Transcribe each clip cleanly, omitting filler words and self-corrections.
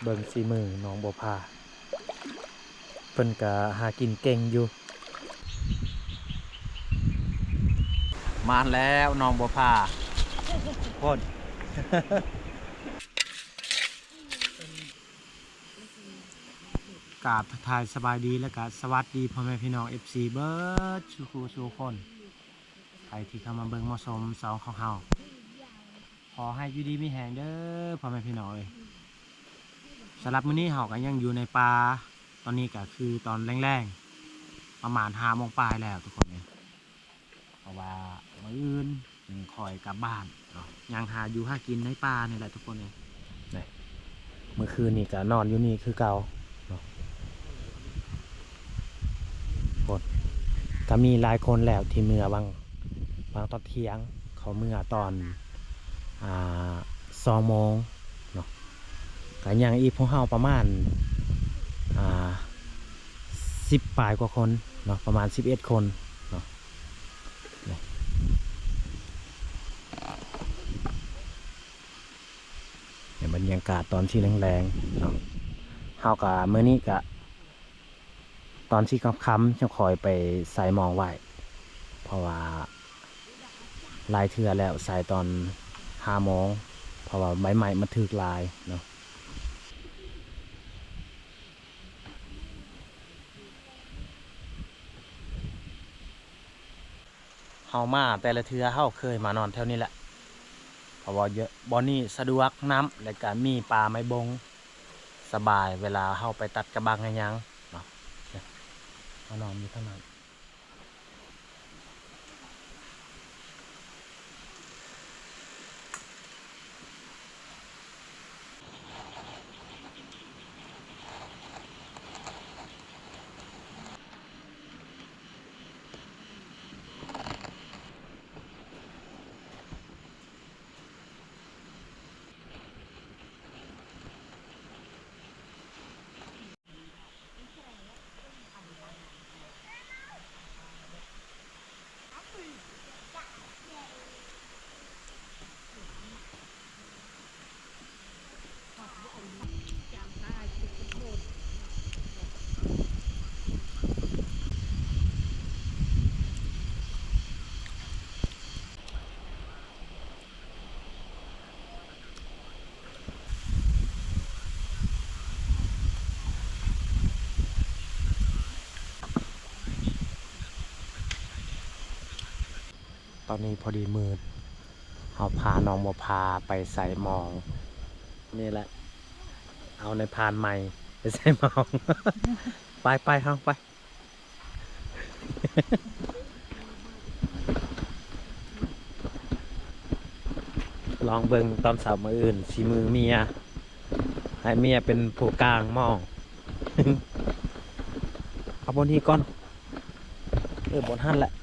เบิ่งสีมือน้องบัวพาเพิ่นก็หากินเก่งอยู่มาแล้วน้องบัวพาโคตร กราบทักทายสบายดีแล้วก็สวัสดีพ่อแม่พี่น้อง FC เบิร์ดชูคนใครที่เข้ามาเบิ่งมาชมสองของเฮาขอให้อยู่ดีมีแหงเด้อพ่อแม่พี่น้องเอ้ยสำหรับมื้อนี้เฮาก็ยังอยู่ในป่าตอนนี้ก็คือตอนแรงๆประมาณ5 โมงปลายแล้วทุกคนเองเพราะว่ามื้ออื่นคอยกลับบ้านเนาะยังหาอยู่หากินในป่านี่แหละทุกคนเองนี่เมื่อคืนนี่ก็นอนอยู่นี่คือเก่าก็มีหลายคนแล้วที่เมื่อบางตอนเที่ยงเขาเมื่อตอน2 โมงเนาะก็ยังอีกพวกเฮาประมาณ10 ปลายกว่าคนเนาะประมาณ11 คนเนาะเนี่ยบรรยากาศตอนที่แรงๆเนาะเฮาก็มื้อนี้ก็ตอนที่ค่ำๆจะคอยไปใส่หมองไว้เพราะว่าลายเทือแล้วใส่ตอน5 โมงเพราะว่าใบใหม่มันถึกลายเนาะเฮามาแต่ละเทือเฮาเคยมานอนแถวนี้แหละเพราะว่าเยอะบ่อนี่สะดวกน้ำและก็มีปลาไม้บงสบายเวลาเฮาไปตัดกระบังให้ยังเนาะมานอนอยู่ข้างนั้นตอนนี้พอดีมืดเฮาพาน้องบัวพาไปใส่หมองนี่แหละเอาในพานใหม่ไปใส่หมอง ไปเฮาไปลองเบิ่งตอนสาวมืออื่นสีมือเมียให้เมียเป็นผู้กลางหมอง เอาบนนี้ก่อนบนหันแหละ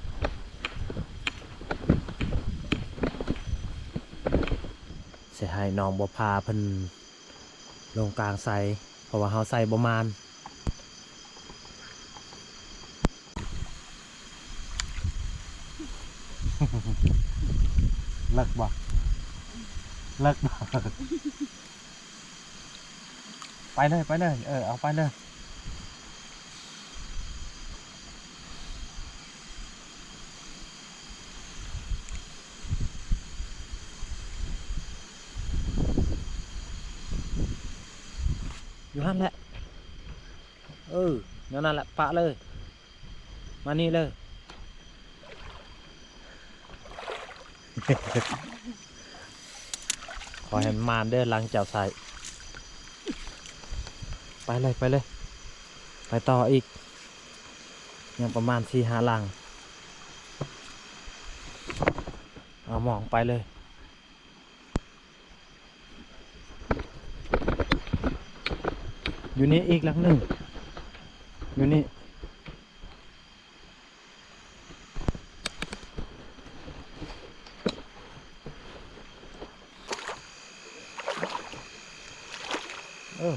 เสียให้น้องบัวพาเพิ่นลงกลางใส่เพราะว่าเฮาใส่ประมาณ เลิกบ่เลิกบ่ไปเลยเอาไปเลยอยู่หันแหละนั่นแหละปะเลยมานี่เลย ขอให้มานเด้อลังเจ้าใส่ไปเลยไปต่ออีกยังประมาณ4-5 ลังเอาหมองไปเลยอยู่นี่อีกลังหนึ่งอยู่นี่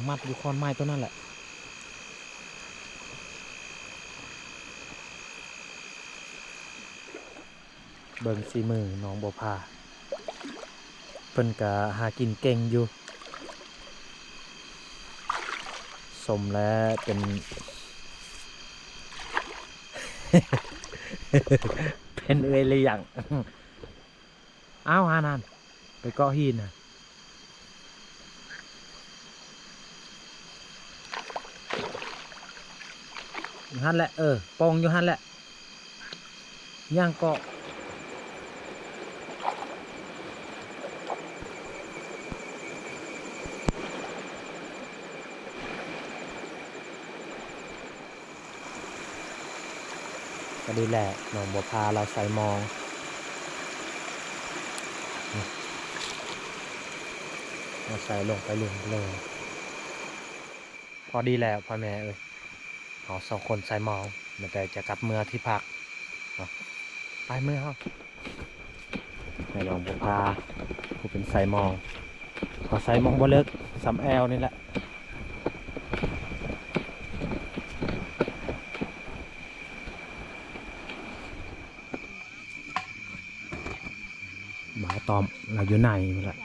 มัดอยู่คอนไม้ตัวนั่นแหละเบิ่งสีมือน้องบัวพาเพิ่นก็หากินเก่งอยู่ สมและเป็น เป็นเอยเลียงอ้าวฮานันไปเกาะหินนะอยู่ฮันแหละปองอยู่ฮันแหละย่างเกาะก็ดีแหละน้องบัวพาเราใส่มองเราใส่ลงไปลุมเลยพอดีแล้วพ่อแม่เอาสองคนใส่มองมันแต่จะกลับเมื่อที่พักไปเมื่อครับในน้องบัวพาผู้เป็นใส่มองขอใส่มองบ่เลิกสำแอลนี่แหละบ่าวตอมเราอยู่ไหนมาละ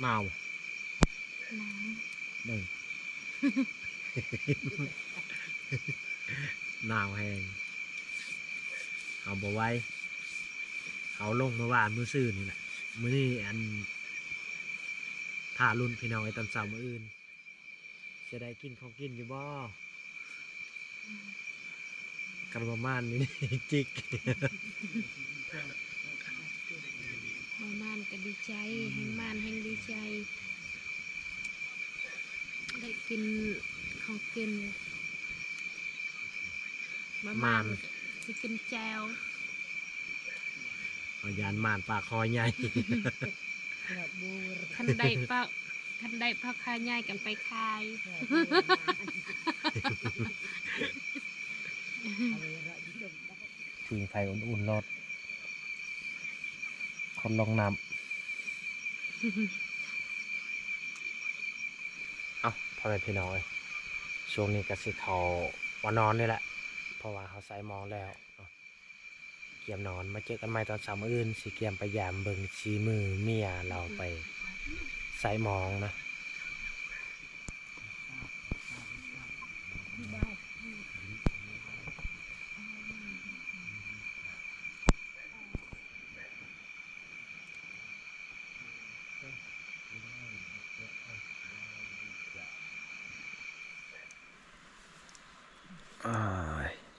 หนาวหนึ่ง หนาวแห้งเอาบ่ไว้เอาลงเมื่อวานมื้อซื่อนี่แหละมื้อนี้อันถ้ารุ่นพี่น้องไอ้ตอนเช้ามื้ออื่นจะได้กินของกินอยู่บ่กันประมาณนี้ จิก ประมาณก็ดีใจแห่งมานแห่งดีใจได้กินของกินประมาณจะกินแจว เอายานมานปากคอใหญ่ คันใดพักคายใหญ่กันไปคาย ทิ้งไฟอุ่นๆรถคนลงน้ำเอาพ่อแม่พี่น้องช่วงนี้ก็สิเขาวันนอนนี่แหละเพราะว่าเขาใส่มองแล้วเกียมนอนมาเจอกันใหม่ตอนเช้ามื้ออื่นสิเกียมไปยามเบิ่งชีมือเมียเราไปใส่มองนะ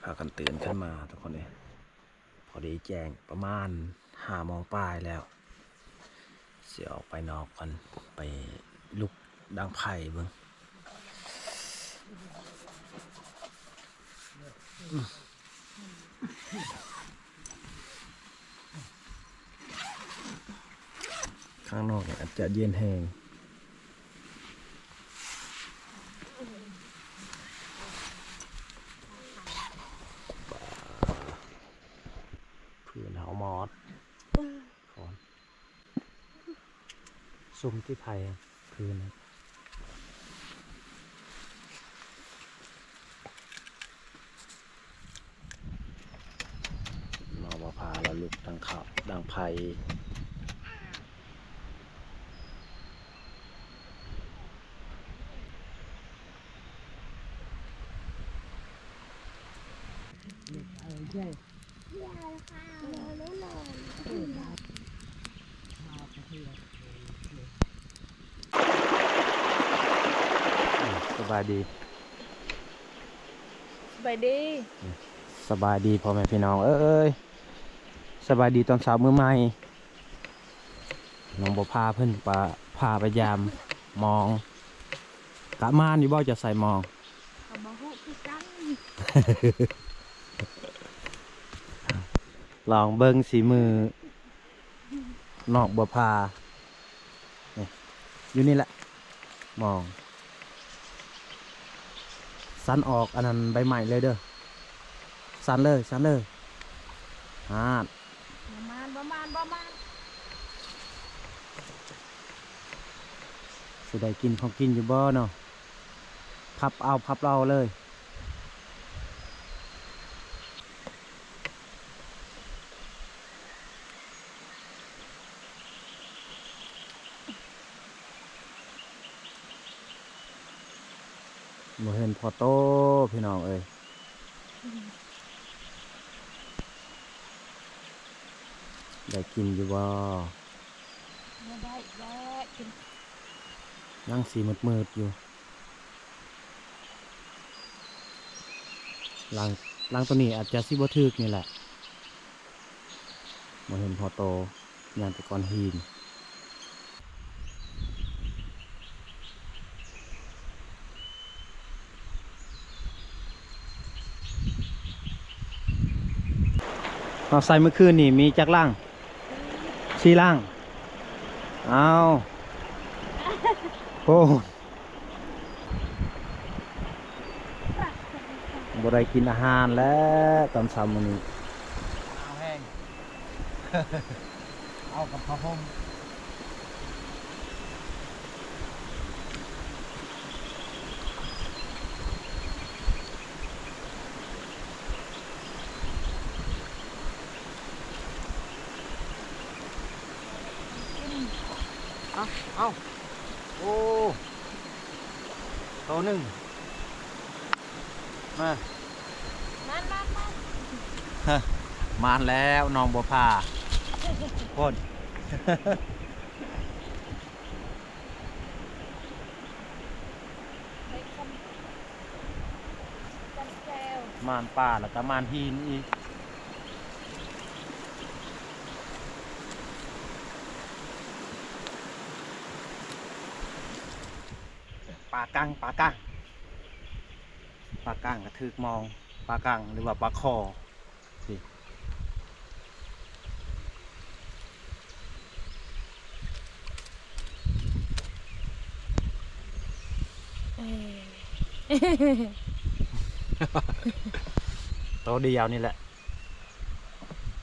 พากันตื่นขึ้นมาทุกคนเลยพอดีแจ้งประมาณ5 โมงปลายแล้วเสียออกไปนอกกันไปลุกดังไผ่เบิ่งข้างนอกอาจจะเย็นแห้งพื้นเฮามอดซุ่มที่ไผ่พื้นเรามาพาเราลุกดังเขาดังไผ่สบายดี สบายดี สบายดีพ่อแม่พี่น้องเอ้ยสบายดีตอนเช้ามื้อใหม่น้องบ่พาเพิ่นพาไปยามมองกะมานอยู่บ่จะใส่มอง ขบฮูคือกัน ลองเบิ่งสีมือน้องบ่พานี่อยู่นี่แหละมองสันออกอันนั้นใบใหม่เลยเด้อสันเลยประมาณ สิได้กินของกินอยู่บ่เนาะพับเอาพับเราเลยบ่เห็นพอโตพี่น้องเอ้ยได้กินอยู่บ่ บ่ได้แล้วกิน นั่งสีมืดๆอยู่ลังตัวนี้อาจจะสิบ่ถึกนี่แหละบ่เห็นพอโตย่างแต่ก่อนหินเราใส่เมื่อคืนนี่มีจักล่าง4ล่างเอาโอ้บ่ได้กินอาหารแล้วตอนเช้ามื้อนี้เอาแห้ง เอากับข้าวห่มเอาโอ้โตหนึ่งมา มัน มานแล้วน้องบัวพาพ่น ไปคำแจว มานป่าแล้วก็มานหินอีกปลากังปลากังปลากังกระทึกมองปลากังหรือว่าปลาคอสิ เออ โตเดียวนี่แหละ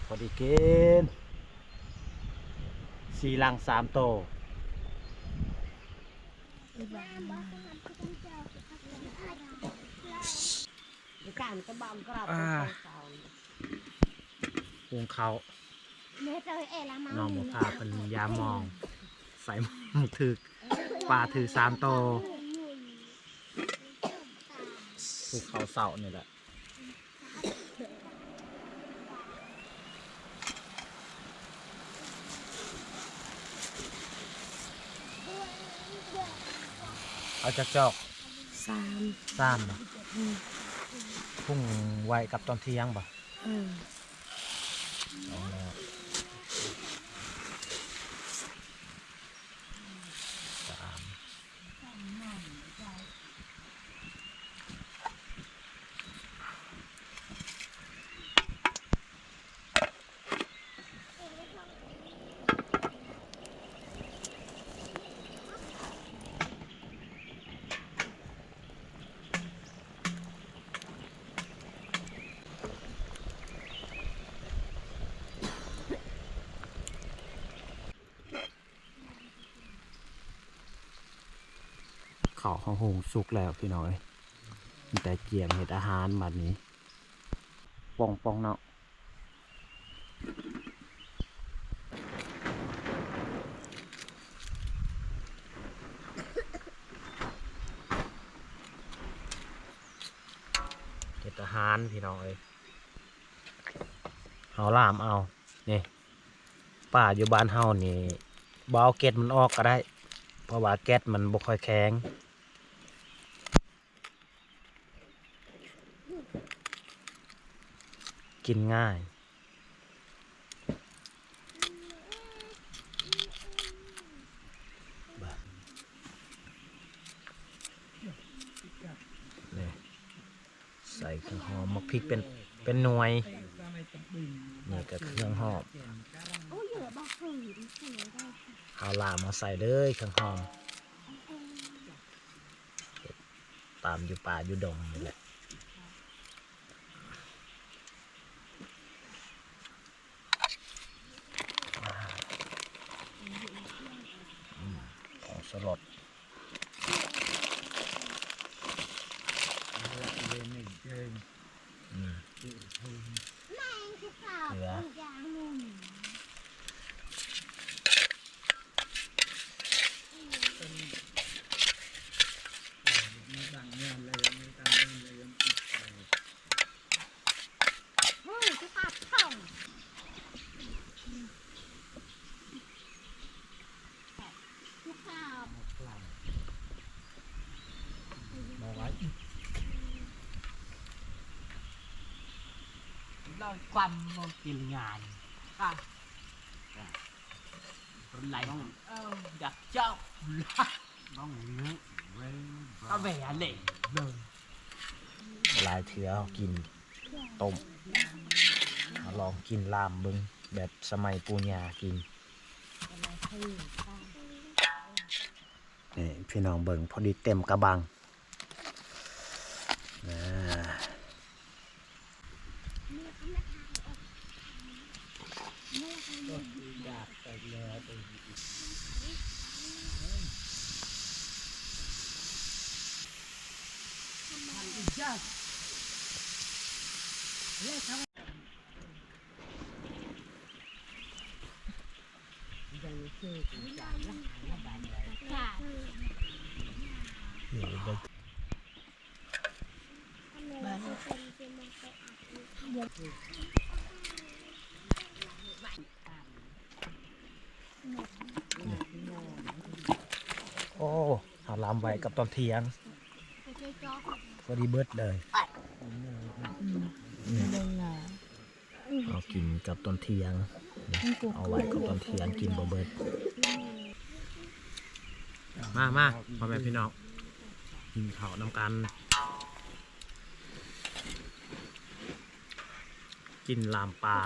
พอดีกิน4 ลัง 3 โต การกระบำกระบ หุงเขาว เนื้อเจอเอละมา น้องบัวพาเป็นยามอง ใส่หมกถึกปลาถือ3 โตภูเขาเสานี่แหละเอาจากจอก 3 3บ่พุ่งไวกับตอนเที่ยงบ่ เอาแล้วข้าวของหุงสุกแล้วพี่น้อยมีแต่เกียมเห็ดอาหารบัดนี้ป่องเนาะเห็ดอาหารพี่น้องเอ้ยเอาล่ามเอานี่ป่าอยู่บ้านเฮานี่บ่เอาเกล็ดมันออกก็ได้เพราะว่าแก๊สมันบ่ค่อยแข็งกินง่ายนี่ใส่เครื่องหอมมะพริกเป็นหน่วยนี่ก็เครื่องหอม โอ้ยเหลือบอกฝืนฝืนได้ เอาล่ามาใส่เลยเครื่องหอมตามอยู่ป่าอยู่ดงนี่แหละของสลด ความมองกินงานค่ะไหลอยากเจ้าก็แหวนเลย หลายเถือเอากินต้มเอาลองกินลามเบึงแบบสมัยปูญากินนี่พี่น้องเบิ่งพอดีเต็มกระบังนะโอ้เอาลามไว้กับตอนเที่ยงพอดีเบิดเลยเอากินกับตอนเที่ยงเอาไว้กับตอนเที่ยงกินบ่เบิดมาพ่อแม่พี่น้องกินข้าวน้ำกันกินลามปลา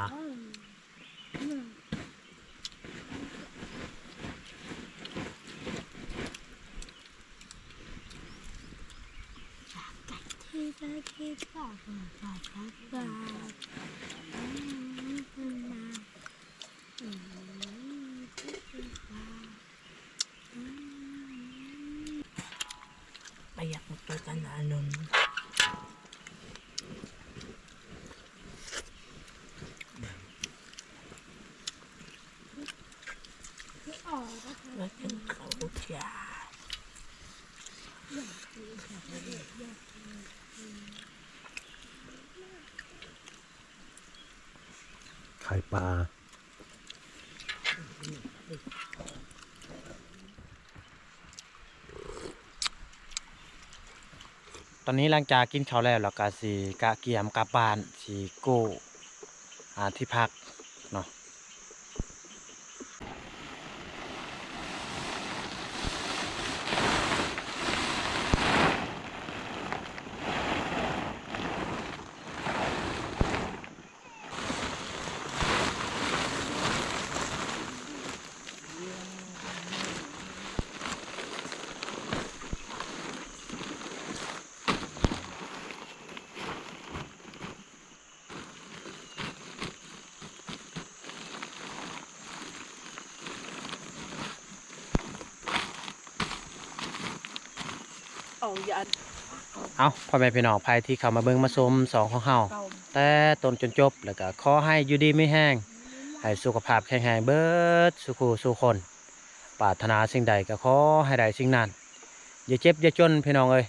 ไปอยากมาตัวกันนะนนแล้วเป็นเขาจ่า ไข่ปลาตอนนี้หลังจากกินข้าวแล้วเราก็สิกะเกียมกลับบ้านสิกู้ที่พักเนาะเอาพ่อแม่พี่น้องภัยที่เข้ามาเบิ่งมาชมสองของเฮาแต่ต้นจนจบแล้วก็ขอให้อยู่ดีไม่แห้งให้สุขภาพแข็งแรงเบิดสุขสู่คนปรารถนาสิ่งใดก็ขอให้ได้สิ่งนั้นอย่าเจ็บอย่าจนพี่น้องเอ้ย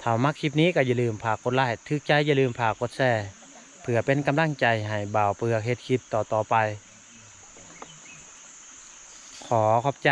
ถ้ามักคลิปนี้ก็อย่าลืมฝากกดไลค์ถึกใจอย่าลืมฝากกดแชร์เพื่อเป็นกำลังใจให้บ่าวเปลือกเฮ็ดคลิปต่อไปขอขอบใจ